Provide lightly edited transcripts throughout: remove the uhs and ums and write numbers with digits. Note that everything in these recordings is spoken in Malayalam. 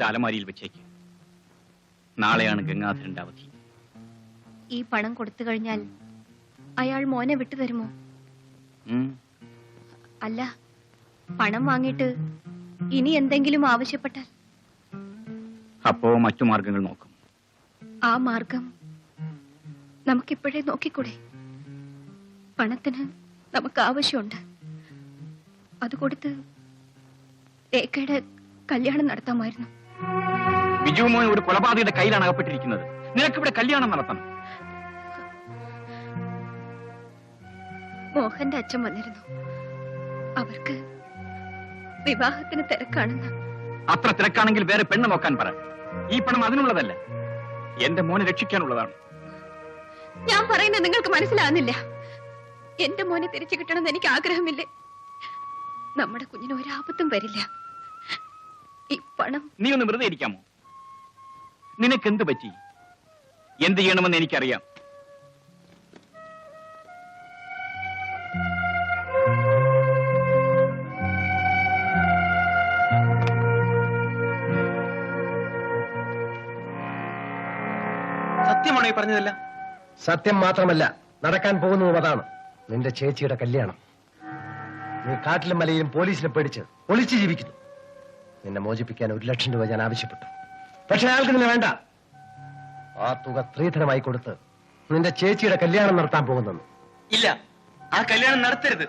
ഇത് അലമാരിയിൽ വെച്ചേക്ക്. നാളെയാണ് ഗംഗാധരന്റെ അവധി. ഈ പണം കൊടുത്തു കഴിഞ്ഞാൽ അയാൾ മോനെ വിട്ടു തരുമോ? അല്ല, പണം വാങ്ങിയിട്ട് ഇനി എന്തെങ്കിലും ആവശ്യപ്പെട്ടാൽ? അപ്പോ മറ്റു മാർഗങ്ങൾ നോക്കും. ആ മാർഗം നമുക്കിപ്പോഴേ നോക്കിക്കൂടെ? പണത്തിന് നമുക്ക് ആവശ്യമുണ്ട്. അത് കൊടുത്ത് രേഖയുടെ കല്യാണം നടത്താമായിരുന്നു. ബിജു മോൻ ഒരു കൊലപാതകയുടെ കയ്യിലാണ് അകപ്പെട്ടിരിക്കുന്നത്. നിനക്കിവിടെ കല്യാണം നടത്തണം. മോഹന്റെ അച്ഛൻ വന്നിരുന്നു. അവർക്ക് വിവാഹത്തിന് തിരക്കാണെന്ന്. അത്ര തിരക്കാണെങ്കിൽ വേറെ പെണ്ണ് നോക്കാൻ പറ. ഈ പണം അതിനുള്ളതല്ല, എന്റെ മോനെ രക്ഷിക്കാനുള്ളതാണ്. ഞാൻ പറയുന്നത് നിങ്ങൾക്ക് മനസ്സിലാകുന്നില്ല. എന്റെ മോനെ തിരിച്ചു കിട്ടണമെന്ന് എനിക്ക് ആഗ്രഹമില്ലേ? നമ്മുടെ കുഞ്ഞിന് ഒരാപത്തും വരില്ല. ഈ പണം... നീ ഒന്ന് വെറുതെ ഇരിക്കാമോ? നിനക്കെന്ത് പറ്റി? എന്ത് ചെയ്യണമെന്ന് എനിക്കറിയാം. സത്യമാണോ ഈ പറഞ്ഞതല്ല? സത്യം മാത്രമല്ല, നടക്കാൻ പോകുന്നതും അതാണ്. നിന്റെ ചേച്ചിയുടെ കല്യാണം. നീ കാട്ടിലും മലയിലും പോലീസിനെ പേടിച്ച് ഒളിച്ചു ജീവിക്കുന്നു. നിന്നെ മോചിപ്പിക്കാൻ 1 ലക്ഷം രൂപ ഞാൻ ആവശ്യപ്പെട്ടു. പക്ഷെ അയാൾക്ക് നിന്നെ വേണ്ട. ആ തുക സ്ത്രീധനമായി കൊടുത്ത് നിന്റെ ചേച്ചിയുടെ കല്യാണം നടത്താൻ പോകുന്നു. ഇല്ല, ആ കല്യാണം നടത്തരുത്,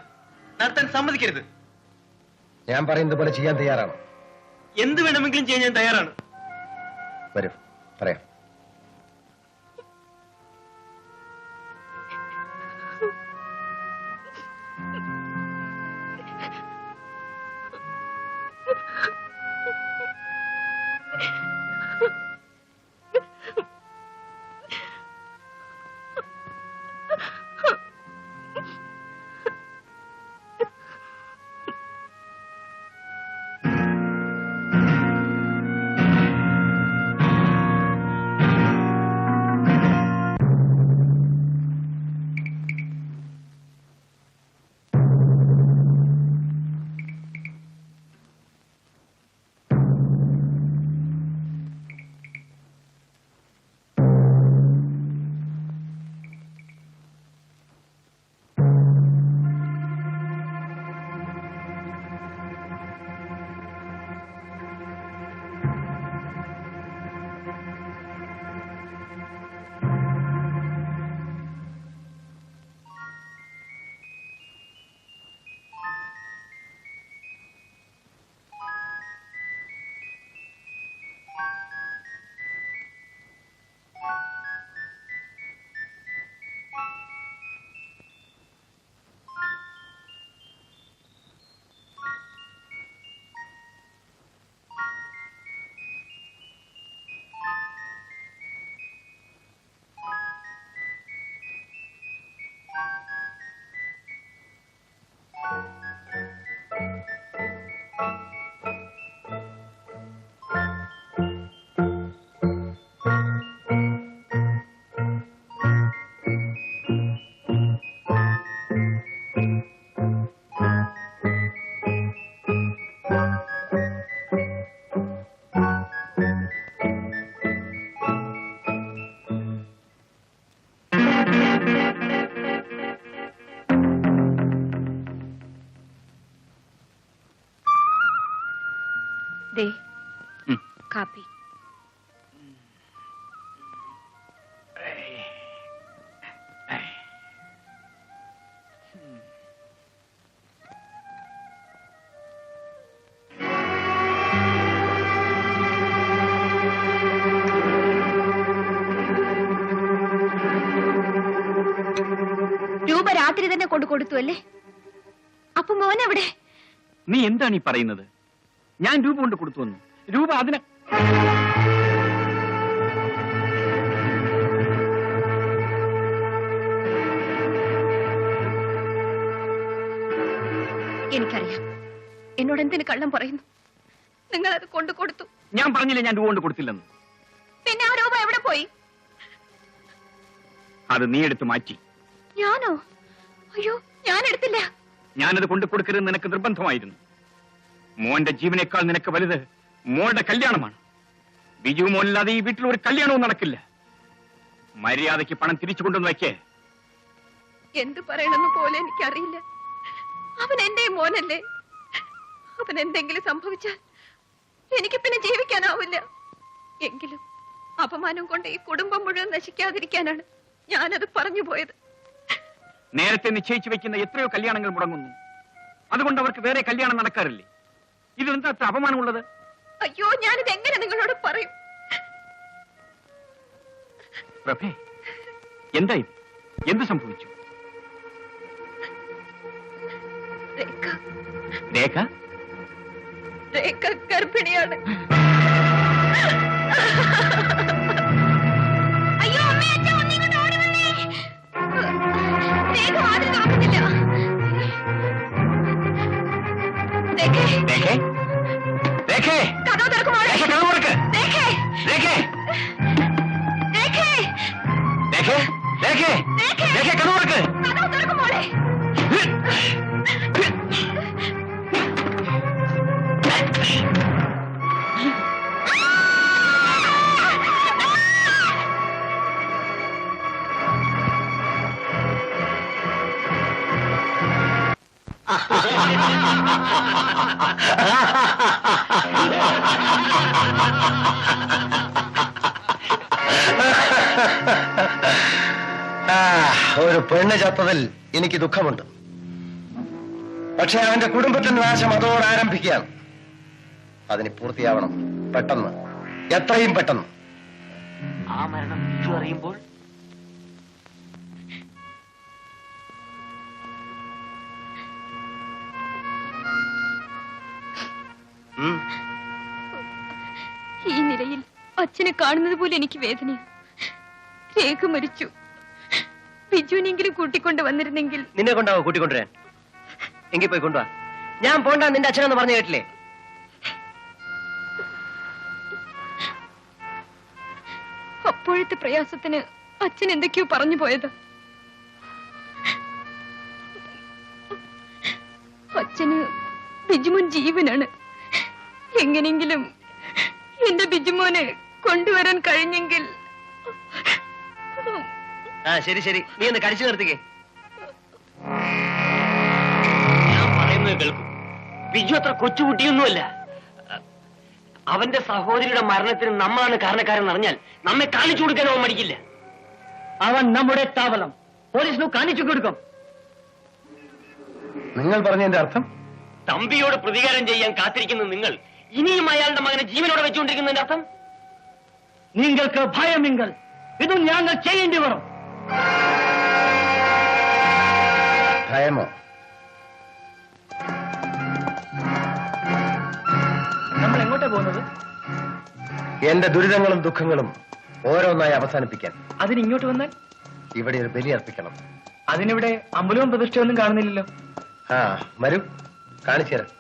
നടത്താൻ സമ്മതിക്കരുത്. ഞാൻ പറയുന്നത് പോലെ ചെയ്യാൻ തയ്യാറാണ്? എന്ത് വേണമെങ്കിലും ചെയ്യാൻ ഞാൻ തയ്യാറാണ്. വരൂ, പറയാം. കാപ്പി. രൂപ രാത്രി തന്നെ കൊടുത്തു അല്ലേ? അപ്പൊ മോൻ എവിടെ? നീ എന്താണ് ഈ പറയുന്നത്? ഞാൻ രൂപ കൊണ്ട് കൊടുത്തു വന്നു. രൂപ അതിന് എനിക്കറിയാം. എന്നോട് എന്തിന് കള്ളം പറയുന്നു? നിങ്ങൾ അത് കൊടുത്തു. ഞാൻ പറഞ്ഞില്ലേ ഞാൻ രൂപ കൊണ്ട് കൊടുത്തില്ലെന്ന്. പിന്നെ ആ രൂപ എവിടെ പോയി? അത് നീ എടുത്ത് മാറ്റി. ഞാനോ? അയ്യോ, ഞാൻ എടുത്തില്ല. ഞാനത് കൊണ്ടു കൊടുക്കരുത് നിനക്ക് നിർബന്ധമായിരുന്നു. മോന്റെ ജീവനേക്കാൾ നിനക്ക് വലുത് മോളുടെ കല്യാണമാണ്. ബിജു മോനില്ലാതെ ഈ വീട്ടിൽ ഒരു കല്യാണവും നടക്കില്ല. മര്യാദയ്ക്ക് പണം തിരിച്ചു കൊണ്ടുവന്ന് വയ്ക്കേ. എന്ത് പറയണമെന്ന് പോലെ എനിക്കറിയില്ല. അവൻ എന്റെ മോനല്ലേ. അവൻ എന്തെങ്കിലും സംഭവിച്ചാൽ എനിക്ക് പിന്നെ ജീവിക്കാനാവില്ല. എങ്കിലും അപമാനം കൊണ്ട് ഈ കുടുംബം മുഴുവൻ നശിക്കാതിരിക്കാനാണ് ഞാനത് പറഞ്ഞു പോയത്. നേരത്തെ നിശ്ചയിച്ചു വെക്കുന്ന എത്രയോ കല്യാണങ്ങൾ മുടങ്ങുന്നു. അതുകൊണ്ട് അവർക്ക് വേറെ കല്യാണം നടക്കാറില്ലേ? ഇതെന്താ അത്ര അപമാനമുള്ളത്? അയ്യോ, ഞാനിത് എങ്ങനെ നിങ്ങളോട് പറയും? പ്രഭേ, എന്തായി? എന്ത് സംഭവിച്ചു? രേഖ രേഖ രേഖ ഗർഭിണിയാണ്. അയ്യോ അമ്മേ, അച്ഛാ, ഒന്നിങ്ങോട്ട് ഓടി വന്നേ. രേഖ വാതിൽ തുറക്കുന്നില്ല. രേഖേ, രേഖേ, രേഖേ, കതവ് തുറക്കുമോളെ. രേഖ, കതവ് തുറക്ക്. രേഖേ, രേഖേ, രേഖേ, രേഖേ, രേഖേ, രേഖേ, കതവ് തുറക്ക്. കതവ് തുറക്കുമോളെ. ഒരു പെണ്ണ് ചത്തതിൽ എനിക്ക് ദുഃഖമുണ്ട്. പക്ഷെ അവന്റെ കുടുംബത്തിന്റെ നാശം അതോടെ ആരംഭിക്കുകയാണ്. അതിന് പൂർത്തിയാവണം, പെട്ടെന്ന്, എത്രയും പെട്ടെന്ന്. ആ മരണം ബിജു അറിയുമ്പോൾ ഈ നിലയിൽ അച്ഛനെ കാണുന്നത് പോലെ എനിക്ക് വേദനയാണ്. രേഖ മരിച്ചു. ബിജുവിനെങ്കിലും കൂട്ടിക്കൊണ്ട് വന്നിരുന്നെങ്കിൽ. നിന്നെ കൊണ്ടാവോ കൂട്ടിക്കൊണ്ടുവരാൻ? എങ്കിൽ പോയി കൊണ്ടുവാ. ഞാൻ പോണ്ട, നിന്റെ അച്ഛനെന്ന് പറഞ്ഞു കേട്ടില്ലേ? അപ്പോഴത്തെ പ്രയാസത്തിന് അച്ഛൻ എന്തൊക്കെയോ പറഞ്ഞു പോയത്. അച്ഛന് ബിജുമോൻ ജീവനാണ്. എങ്ങനെങ്കിലും എന്റെ ബിജുമോനെ കൊണ്ടുവരാൻ കഴിഞ്ഞെങ്കിൽ. ശരി ശരി, നീ ഒന്ന് കടിച്ചു നിർത്തിക്കേ. ഞാൻ പറയുന്നത് കേൾക്കും. ബിജു അത്ര കൊച്ചുകുട്ടിയൊന്നുമല്ല. അവന്റെ സഹോദരിയുടെ മരണത്തിന് നമ്മളാണ് കാരണക്കാരെന്ന് അറിഞ്ഞാൽ നമ്മെ കാണിച്ചു കൊടുക്കാൻ അവൻ മടിക്കില്ല. അവൻ നമ്മുടെ താവളം പോലീസിന് കാണിച്ചു കൊടുക്കും. നിങ്ങൾ പറഞ്ഞതിന്റെ അർത്ഥം? തമ്പിയോട് പ്രതികാരം ചെയ്യാൻ കാത്തിരിക്കുന്ന നിങ്ങൾ ഇനിയും അയാളുടെ മകനെ ജീവനോടെ വെച്ചുകൊണ്ടിരിക്കുന്നതിന്റെ അർത്ഥം? നിങ്ങൾക്ക് ഭയമെങ്കിൽ ഇതും ഞങ്ങൾ ചെയ്യേണ്ടി വരും. ഭയമോ? നമ്മൾ എങ്ങോട്ടാ പോകുന്നത്? എന്റെ ദുരിതങ്ങളും ദുഃഖങ്ങളും ഓരോന്നായി അവസാനിപ്പിക്കാൻ. അതിനിങ്ങോട്ട് വന്നാൽ ഇവിടെ ഒരു ബലി അർപ്പിക്കണം. അതിനിവിടെ അമ്പലവും പ്രതിഷ്ഠയൊന്നും കാണുന്നില്ലല്ലോ. വരൂ, കാണിച്ചു തരാം.